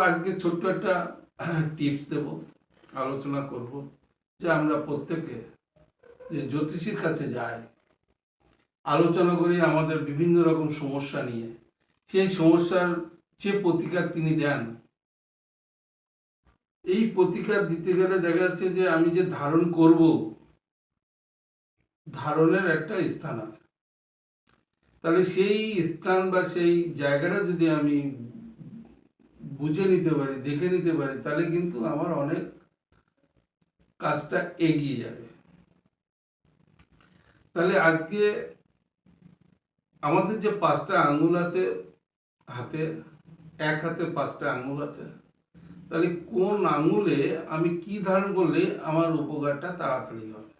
আজকে ছোট্ট একটা টিপস দেব, আলোচনা করব যে আমরা প্রত্যেকে যে জ্যোতিষীর কাছে যাই, আলোচনা করি আমাদের বিভিন্ন রকম সমস্যা নিয়ে। সেই সমস্যার যে প্রতিকার তিনি দেন, এই প্রতিকার দিতে গেলে দেখা যাচ্ছে যে আমি যে ধারণ করব, ধারণের একটা স্থান আছে। তাহলে সেই স্থান বা সেই জায়গাটা যদি আমি বুঝে নিতে পারি, দেখে নিতে পারি, তাহলে কিন্তু আমার অনেক কাজটা এগিয়ে যাবে। তাহলে আজকে আমাদের যে 5টা আঙ্গুল আছে হাতে, এক হাতে 5টা আঙ্গুল আছে, তাহলে কোন আঙ্গুলে আমি কি ধারণ করলে আমার উপকারটা তাড়াতাড়ি হবে।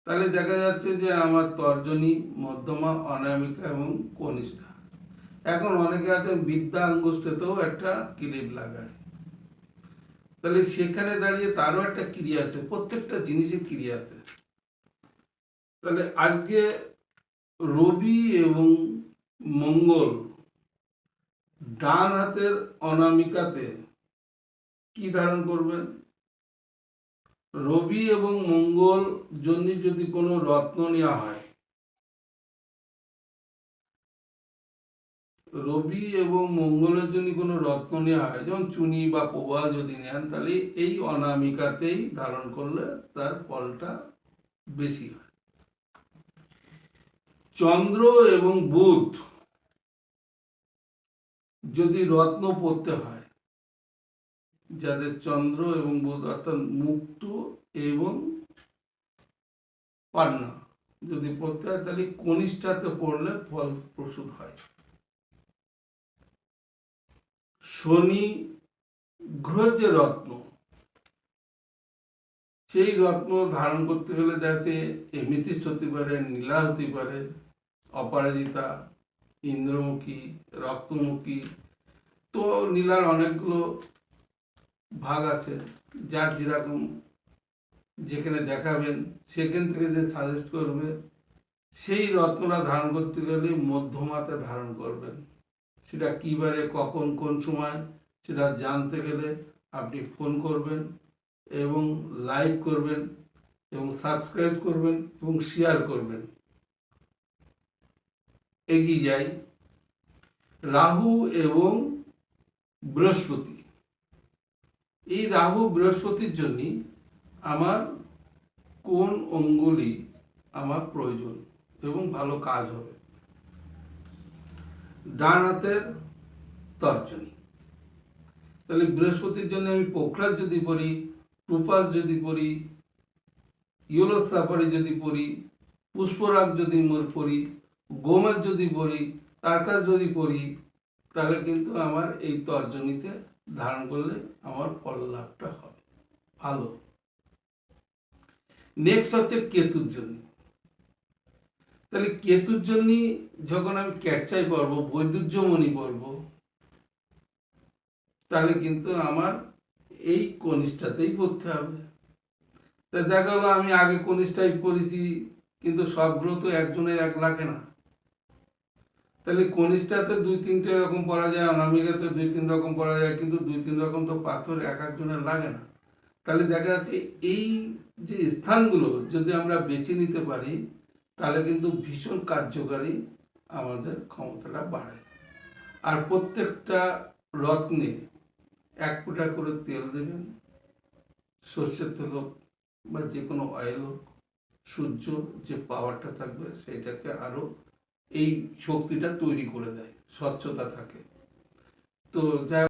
তাহলে দেখা যাচ্ছে যে আমার তর্জনী, মধ্যমা, অনামিকা এবং কনিষ্ঠা। এখন অনেকে আছে বিদ্যা আঙ্গুষ্ঠেতেও একটা ক্লিপ লাগায়। তাহলে সেখানে দাঁড়িয়ে তারও একটা ক্রিয়া আছে, প্রত্যেকটা জিনিসের ক্রিয়া আছে। তাহলে আজকে রবি এবং মঙ্গল ডান হাতের অনামিকাতে কি ধারণ করবেন? রবি এবং মঙ্গল জন্য যদি কোনো রত্ন নেওয়া হয়, রবি এবং মঙ্গলের জন্য কোনো রত্ন নেওয়া হয়, যেমন চুনি বা প্রবাল যদি নেন, তাহলে এই অনামিকাতেই ধারণ করলে তার ফলটা বেশি হয়। চন্দ্র এবং বুধ যদি রত্ন পড়তে হয়, যাদের চন্দ্র এবং বুধ অর্থাৎ মুক্ত এবং পান্না যদি পড়তে হয়, তাহলে কনিষ্ঠাতে পড়লে ফল প্রসূত হয়। শনি গ্রহ যে রত্ন, সেই রত্ন ধারণ করতে গেলে দেখছে এমিথিস্ট হতে পারে, নীলা হতে পারে, অপরাজিতা, ইন্দ্রমুখী, রক্তমুখী। তো নীলার অনেকগুলো ভাগ আছে, যার যেরকম যেখানে দেখাবেন সেখান থেকে যে সাজেস্ট করবে, সেই রত্নটা ধারণ করতে গেলে মধ্যমাতে ধারণ করবেন। সেটা কিবারে, কখন, কোন সময়, সেটা জানতে গেলে আপনি ফোন করবেন এবং লাইক করবেন এবং সাবস্ক্রাইব করবেন এবং শেয়ার করবেন। এগিয়ে যাই। রাহু এবং বৃহস্পতি, এই রাহু বৃহস্পতির জন্য আমার কোন অঙ্গুলি আমার প্রয়োজন এবং ভালো কাজ হবে? ডান হাতের তর্জনী। তাহলে বৃহস্পতির জন্য আমি পোখরাজ যদি পড়ি, টুপাস যদি পড়ি, ইয়েলো সাফারি যদি পড়ি, পুষ্পরাগ যদি পড়ি, গোমেদ যদি পড়ি, টার্কাস যদি পড়ি, তাহলে কিন্তু আমার এই তর্জনীতে ধারণ করলে আমার ফল লাভটা হবে ভালো। নেক্সট হচ্ছে কেতুর জন্য। তাহলে কেতুর জন্য যখন আমি ক্যাটচাই পড়বো, বৈদুর্যমণি পড়বো, তাহলে কিন্তু আমার এই কনিষ্ঠাতেই পড়তে হবে। তা দেখা গেলো আমি আগে কনিষ্ঠায় পড়েছি, কিন্তু সব গ্রহ তো একজনের এক লাগে না। তাহলে কনিষ্ঠাতে 2-3টে রকম পড়া যায়, অনামিকাতে 2-3 রকম পড়া যায়, কিন্তু 2-3 রকম তো পাথর এক একজনের লাগে না। তাহলে দেখা যাচ্ছে এই যে স্থানগুলো যদি আমরা বেছে নিতে পারি, তাহলে কিন্তু ভীষণ কার্যকারী আমাদের ক্ষমতাটা বাড়ে। আর প্রত্যেকটা রত্নে 1 ফোঁটা করে তেল দেবেন, সর্ষের তেল হোক বা যে কোনো অয়েল হোক। সূর্য যে পাওয়ারটা থাকবে সেটাকে আরো এই শক্তিটা তৈরি করে দেয়, স্বচ্ছতা থাকে। তো যাই